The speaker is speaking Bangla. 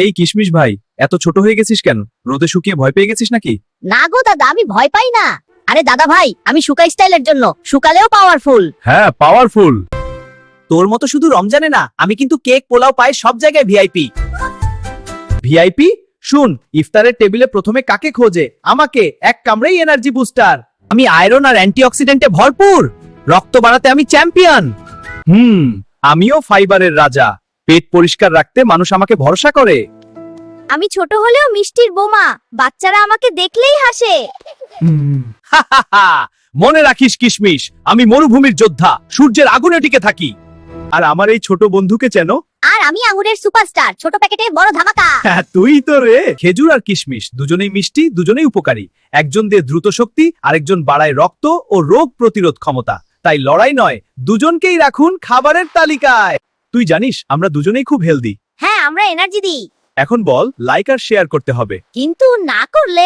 এই কিশমিশ ভাই, এত ছোট হয়ে গেছিস কেন? রোদে শুকিয়ে ভয় পেয়ে গেছিস নাকি? না গো দাদা, আমি ভয় পাই না। আরে দাদা ভাই, আমি শুকাই স্টাইলের জন্য, শুকালেও পাওয়ারফুল। হ্যাঁ, পাওয়ারফুল। তোর মতো শুধু রমজানে না, আমি কিন্তু কেক পোলাও পাই সব জায়গায় ভিআইপি। ভিআইপি? শুন, ইফতারের টেবিলে প্রথমে কাকে খোঁজে? আমাকে। এক কামড়েই এনার্জি বুস্টার। আমি আয়রন আর অ্যান্টিঅক্সিডেন্টে ভরপুর। রক্ত বাড়াতে আমি চ্যাম্পিয়ন। আমিও ফাইবারের রাজা। পেট পরিষ্কার রাখতে মানুষ আমাকে ভরসা করে। আমি ছোট হলেও মিষ্টির বোমা, বাচ্চারা আমাকে দেখলেই হাসে। মনে রাখিস কিশমিশ, আমি মরুভূমির যোদ্ধা, সূর্যের আগুনে টিকে থাকি। আর আমার এই ছোট বন্ধুকে চেনো? আর আমি আঙুরের সুপারস্টার, ছোট প্যাকেটে বড় ধামাকা। হ্যাঁ, তুই তো রে। খেজুর আর কিশমিশ দুজনেই মিষ্টি, দুজনেই উপকারী। একজন দিয়ে দ্রুত শক্তি, আরেকজন বাড়ায় রক্ত ও রোগ প্রতিরোধ ক্ষমতা। তাই লড়াই নয়, দুজনকেই রাখুন খাবারের তালিকায়। তুই জানিস আমরা দুজনেই খুব হেলদি। হ্যাঁ, আমরা এনার্জি দিই। এখন বল, লাইক আর শেয়ার করতে হবে। কিন্তু না করলে